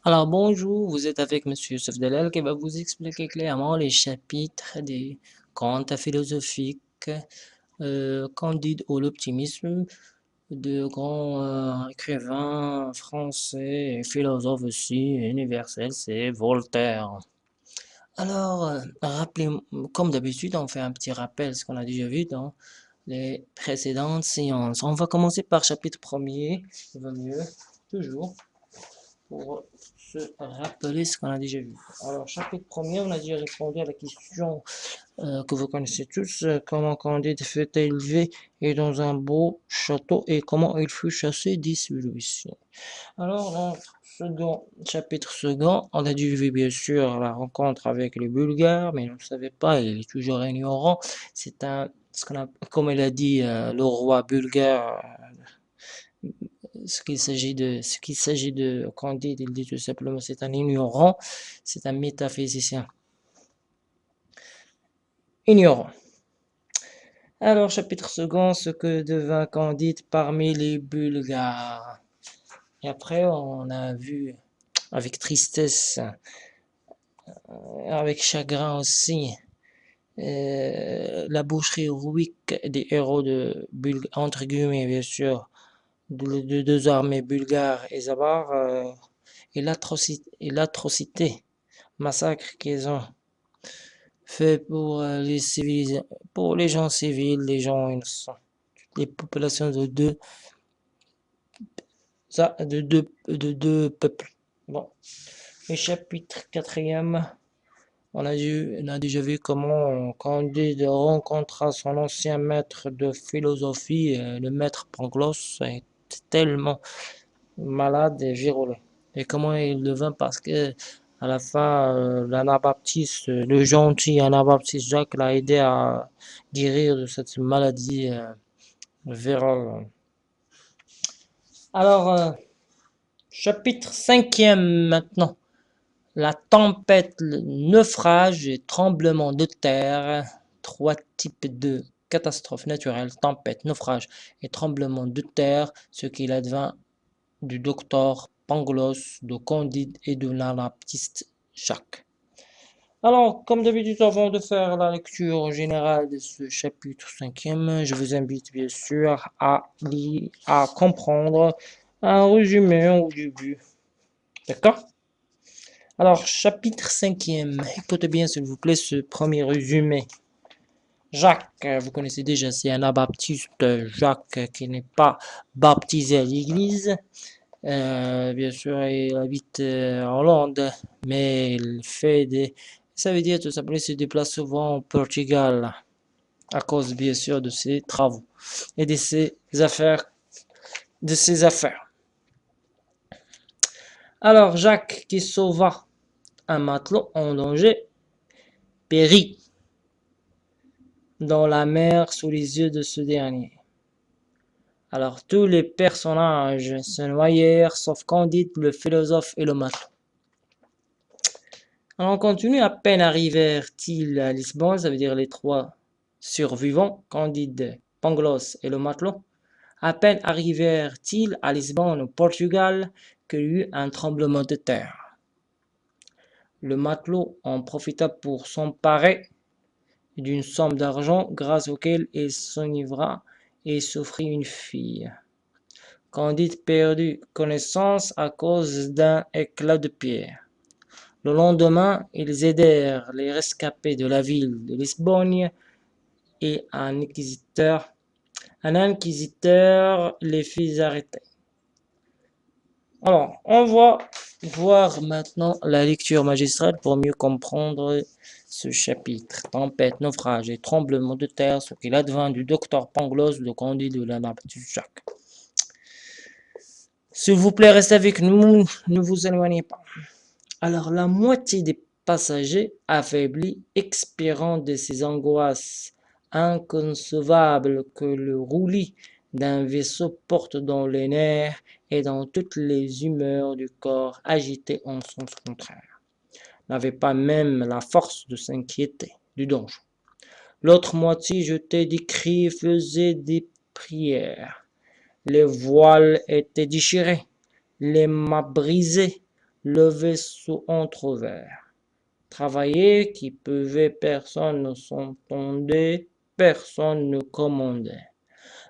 Alors bonjour, vous êtes avec Monsieur Youssef Delal qui va vous expliquer clairement les chapitres des contes philosophiques Candide ou l'optimisme de grands écrivains français et philosophes aussi universels, c'est Voltaire. Alors, rappelez, comme d'habitude, on fait un petit rappel ce qu'on a déjà vu dans les précédentes séances. On va commencer par chapitre premier, il va mieux, toujours pour se rappeler ce qu'on a déjà vu. Alors, chapitre premier, on a déjà répondu à la question que vous connaissez tous, comment Candide fut élevé et dans un beau château et comment il fut chassé dit celui-ci. Alors, dans second, chapitre second, on a dû vivre bien sûr la rencontre avec les Bulgares, mais on ne savait pas, il est toujours ignorant. C'est un, ce qu'on a, comme il a dit le roi bulgare, ce qu'il s'agit de Candide, il dit tout simplement c'est un ignorant, c'est un métaphysicien ignorant. Alors, chapitre second, ce que devint Candide parmi les Bulgares. Et après, on a vu avec tristesse, avec chagrin aussi, la boucherie héroïque des héros de entre guillemets, bien sûr, de deux armées bulgares et avares, et l'atrocité, massacre qu'ils ont fait pour pour les gens civils, les gens innocents, les populations de deux peuples. Bon, le chapitre quatrième, on a déjà vu comment Candide rencontra son ancien maître de philosophie, le maître Pangloss, était tellement malade et virulent. Et comment il devint parce que à la fin, l'anabaptiste, le gentil anabaptiste Jacques l'a aidé à guérir de cette maladie virale. Alors, chapitre cinquième maintenant. La tempête, le naufrage et tremblement de terre. Trois types de catastrophes naturelles, tempête, naufrage et tremblement de terre, ce qu'il advint du docteur Pangloss, de Candide et de l'anabaptiste Jacques. Alors, comme d'habitude, avant de faire la lecture générale de ce chapitre cinquième, je vous invite bien sûr à comprendre un résumé au début. D'accord? Alors, chapitre cinquième, écoutez bien s'il vous plaît ce premier résumé. Jacques, vous connaissez déjà, c'est un anabaptiste, Jacques, qui n'est pas baptisé à l'église. Bien sûr, il habite en Hollande, mais il fait des... Ça veut dire tout simplement qu'il se déplace souvent au Portugal, à cause bien sûr de ses travaux et de ses affaires. De ses affaires. Alors, Jacques, qui sauva un matelot en danger, périt dans la mer sous les yeux de ce dernier. Alors tous les personnages se noyèrent, sauf Candide, le philosophe et le matelot. Alors on continue, à peine arrivèrent-ils à Lisbonne, ça veut dire les trois survivants, Candide, Pangloss et le matelot. À peine arrivèrent-ils à Lisbonne, au Portugal, qu'il y eut un tremblement de terre. Le matelot en profita pour s'emparer d'une somme d'argent grâce auquel il s'enivra et s'offrit une fille. Candide perdit connaissance à cause d'un éclat de pierre. Le lendemain, ils aidèrent les rescapés de la ville de Lisbonne et un inquisiteur les fit arrêter. Alors, on va voir maintenant la lecture magistrale pour mieux comprendre ce chapitre. Tempête, naufrage et tremblement de terre, ce qu'il advint du docteur Pangloss, de Candide de l'anabaptiste Jacques. S'il vous plaît, restez avec nous, ne vous éloignez pas. Alors, la moitié des passagers, affaiblis, expirant de ces angoisses inconcevables que le roulis d'un vaisseau porte dans les nerfs et dans toutes les humeurs du corps agité en sens contraire, n'avaient pas même la force de s'inquiéter du danger. L'autre moitié jetait des cris et faisait des prières. Les voiles étaient déchirés, les mâts brisés, le vaisseau entrouvert. Travailler qui pouvait, personne ne s'entendait, personne ne commandait.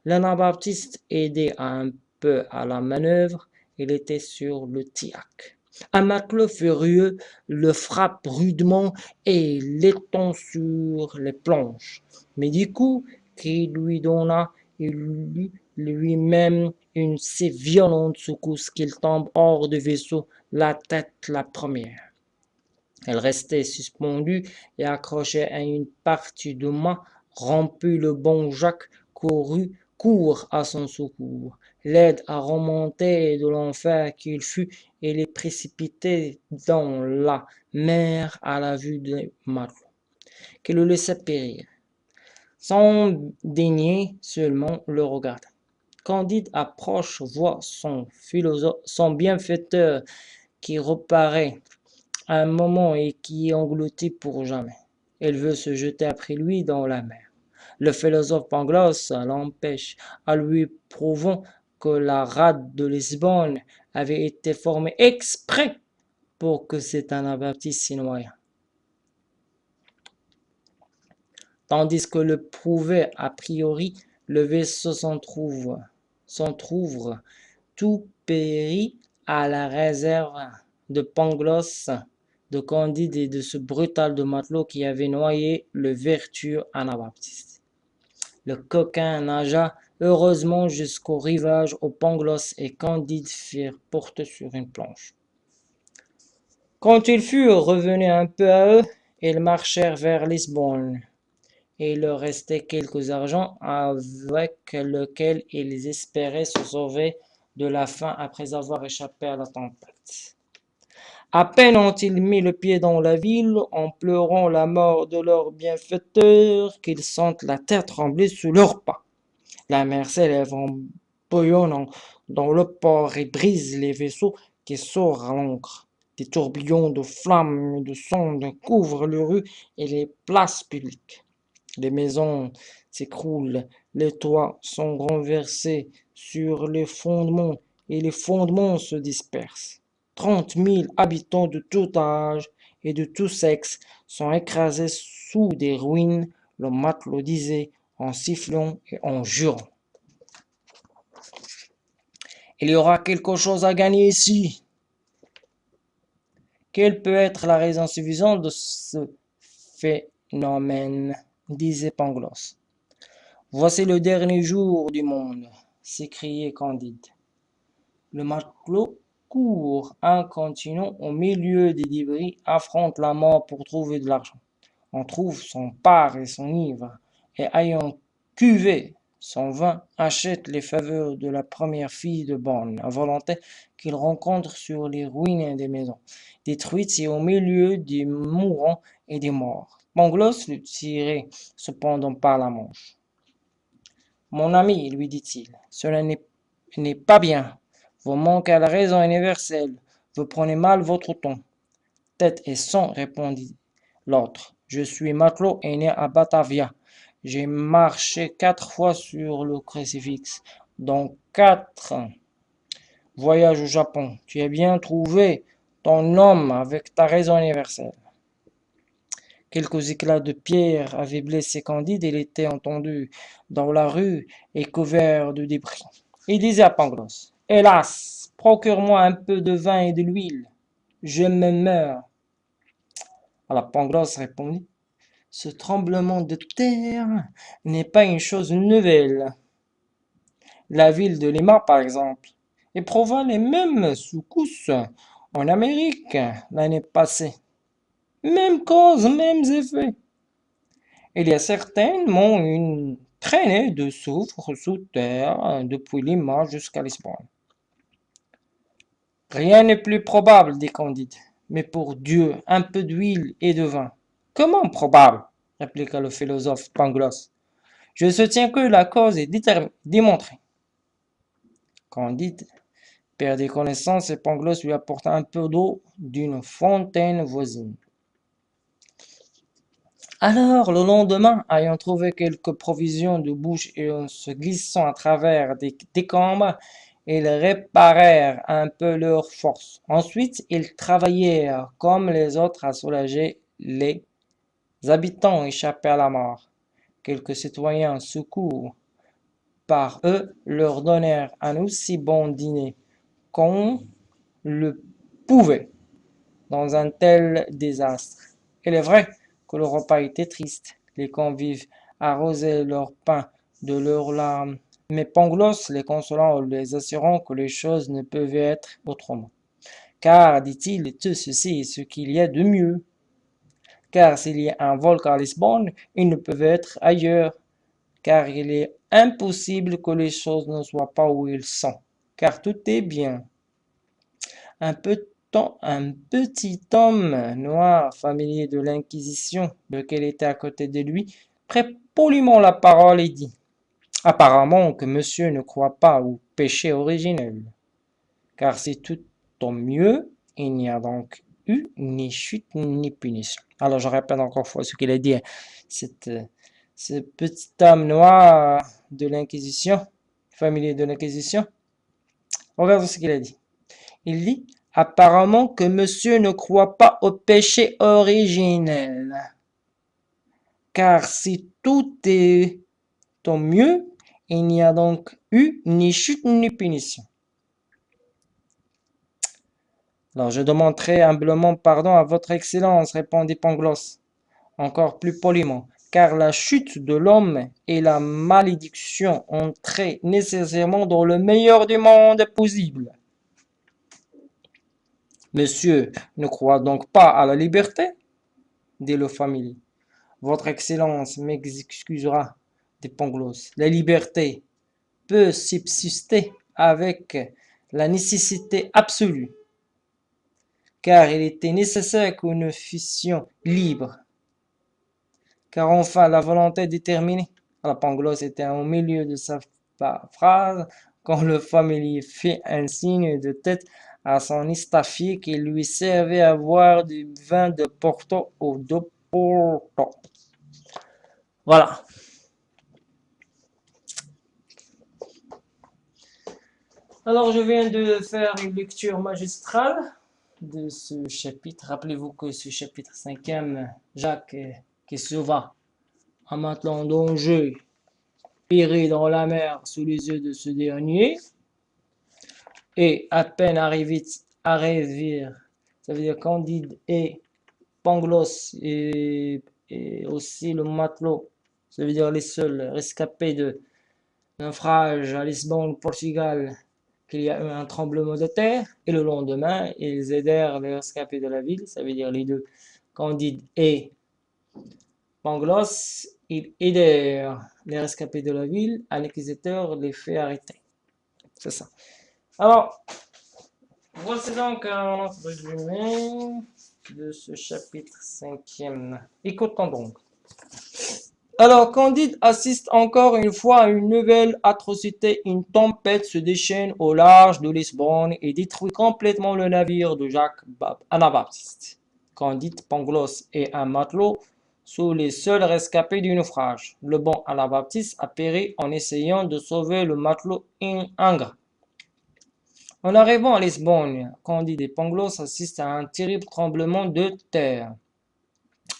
L'anabaptiste aidait un peu à la manœuvre, il était sur le tillac. Un matelot furieux le frappe rudement et l'étend sur les planches. Mais du coup, qu'il lui donna, il eut lui-même une si violente secousse qu'il tombe hors du vaisseau, la tête la première. Elle restait suspendue et accrochée à une partie du mât rompu. Le bon Jacques court à son secours, l'aide à remonter de l'enfer qu'il fut et les précipiter dans la mer à la vue des matelots, qui le laissaient périr, sans daigner seulement le regarder. Candide approche, voit son bienfaiteur qui reparaît un moment et qui est englouti pour jamais. Elle veut se jeter après lui dans la mer. Le philosophe Pangloss l'empêche en lui prouvant que la rade de Lisbonne avait été formée exprès pour que cet anabaptiste s'y noie. Tandis que le prouvait a priori, le vaisseau s'entr'ouvre, tout périt à la réserve de Pangloss, de Candide et de ce brutal de matelot qui avait noyé le vertueux anabaptiste. Le coquin nagea heureusement jusqu'au rivage où Pangloss et Candide firent porte sur une planche. Quand ils furent revenus un peu à eux, ils marchèrent vers Lisbonne, et il leur restait quelques argents avec lesquels ils espéraient se sauver de la faim après avoir échappé à la tempête. À peine ont-ils mis le pied dans la ville, en pleurant la mort de leur bienfaiteur, qu'ils sentent la terre trembler sous leurs pas. La mer s'élève en bouillonnant dans le port et brise les vaisseaux qui sortent à l'ancre. Des tourbillons de flammes et de sondes couvrent les rues et les places publiques. Les maisons s'écroulent, les toits sont renversés sur les fondements et les fondements se dispersent. 30 000 habitants de tout âge et de tout sexe sont écrasés sous des ruines, le matelot disait en sifflant et en jurant. Il y aura quelque chose à gagner ici. Quelle peut être la raison suffisante de ce phénomène, disait Pangloss. Voici le dernier jour du monde, s'écriait Candide. Le matelot court incontinent au milieu des débris, affronte la mort pour trouver de l'argent. On trouve son part et son ivre, et ayant cuvé son vin, achète les faveurs de la première fille de bonne à volonté qu'il rencontre sur les ruines des maisons, détruites et au milieu des mourants et des morts. Pangloss le tirait cependant par la manche. Mon ami, lui dit-il, cela n'est pas bien. Vous manquez à la raison universelle. Vous prenez mal votre temps. Tête et sang, répondit l'autre. Je suis matelot et né à Batavia. J'ai marché 4 fois sur le crucifix, donc 4 voyages au Japon. Tu as bien trouvé ton homme avec ta raison universelle. Quelques éclats de pierre avaient blessé Candide, il était entendu dans la rue et couvert de débris. Il disait à Pangloss, « Hélas, procure-moi un peu de vin et de l'huile, je me meurs. » Alors Pangloss répondit, « Ce tremblement de terre n'est pas une chose nouvelle. La ville de Lima, par exemple, éprouva les mêmes secousses en Amérique l'année passée. Même cause, mêmes effets. Il y a certainement une traînée de soufre sous terre depuis Lima jusqu'à Lisbonne. » Rien n'est plus probable, dit Candide. Mais pour Dieu, un peu d'huile et de vin. Comment probable? Répliqua le philosophe Pangloss. Je soutiens que la cause est démontrée. Candide perdit connaissance et Pangloss lui apporta un peu d'eau d'une fontaine voisine. Alors, le lendemain, ayant trouvé quelques provisions de bouche et en se glissant à travers des décombres, Ils réparèrent un peu leurs forces. Ensuite, ils travaillèrent comme les autres à soulager les habitants échappés à la mort. Quelques citoyens secourus par eux leur donnèrent un aussi bon dîner qu'on le pouvait dans un tel désastre. Il est vrai que le repas était triste. Les convives arrosaient leur pain de leurs larmes, mais Pangloss les consolant en les assurant que les choses ne peuvent être autrement. Car, dit-il, tout ceci est ce qu'il y a de mieux. Car s'il y a un volcan à Lisbonne, il ne peut être ailleurs. Car il est impossible que les choses ne soient pas où ils sont. Car tout est bien. Un petit homme noir, familier de l'Inquisition, lequel était à côté de lui, prit poliment la parole et dit: Apparemment que monsieur ne croit pas au péché originel, car c'est tout au mieux, il n'y a donc eu ni chute ni punition. Alors je répète encore une fois ce qu'il a dit, ce petit homme noir de l'Inquisition, familier de l'Inquisition. Regarde ce qu'il a dit. Il dit: Apparemment que monsieur ne croit pas au péché originel, car si tout est au mieux, il n'y a donc eu ni chute ni punition. Alors je demanderai humblement pardon à votre excellence, répondit Pangloss, encore plus poliment, car la chute de l'homme et la malédiction entraient nécessairement dans le meilleur du monde possible. Monsieur ne croit donc pas à la liberté, dit le familier. Votre excellence m'excusera, dit Pangloss. La liberté peut subsister avec la nécessité absolue, car il était nécessaire que nous fussions libres. Car enfin, la volonté déterminée. Alors Pangloss était au milieu de sa phrase quand le familier fit un signe de tête à son estafier qui lui servait à boire du vin de Porto ou de Porto. Voilà. Alors, je viens de faire une lecture magistrale de ce chapitre. Rappelez-vous que ce chapitre 5e, Jacques qui sauva un matelot d'Angers périt dans la mer sous les yeux de ce dernier. Et à peine arrivé, ça veut dire Candide et Pangloss et aussi le matelot, ça veut dire les seuls rescapés de naufrage à Lisbonne, Portugal, qu'il y a eu un tremblement de terre, et le lendemain, ils aidèrent les rescapés de la ville, ça veut dire les deux, Candide et Pangloss, ils aidèrent les rescapés de la ville, à l'inquisiteur les fait arrêter. C'est ça. Alors, voici donc un autre résumé de ce chapitre 5e. Écoutons donc. Alors, Candide assiste encore une fois à une nouvelle atrocité. Une tempête se déchaîne au large de Lisbonne et détruit complètement le navire de Jacques Anabaptiste. Candide, Pangloss et un matelot sont les seuls rescapés du naufrage. Le bon Anabaptiste a péri en essayant de sauver le matelot ingrat. En arrivant à Lisbonne, Candide et Pangloss assistent à un terrible tremblement de terre.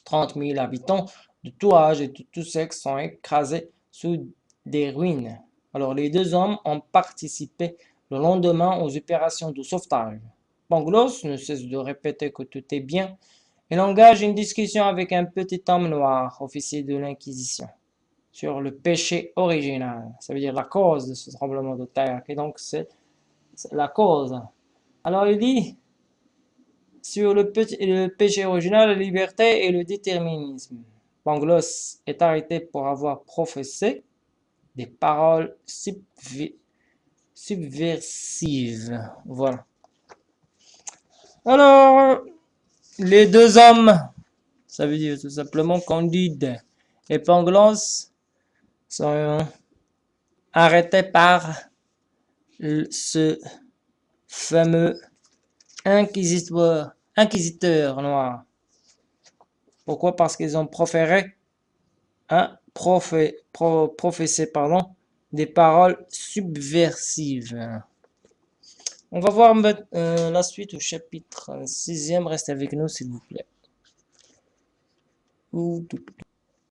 30 000 habitants de tout âge et de tout sexe sont écrasés sous des ruines. Alors les deux hommes ont participé le lendemain aux opérations de sauvetage. Pangloss ne cesse de répéter que tout est bien. Il engage une discussion avec un petit homme noir, officier de l'Inquisition, sur le péché original. Ça veut dire la cause de ce tremblement de terre. Et donc c'est la cause. Alors il dit sur le péché original, la liberté et le déterminisme. Pangloss est arrêté pour avoir professé des paroles subversives. Voilà. Alors, les deux hommes, ça veut dire tout simplement Candide et Pangloss, sont arrêtés par ce fameux inquisiteur noir. Pourquoi? Parce qu'ils ont proféré, professé des paroles subversives. On va voir la suite au chapitre 6e. Restez avec nous, s'il vous plaît. Ouh,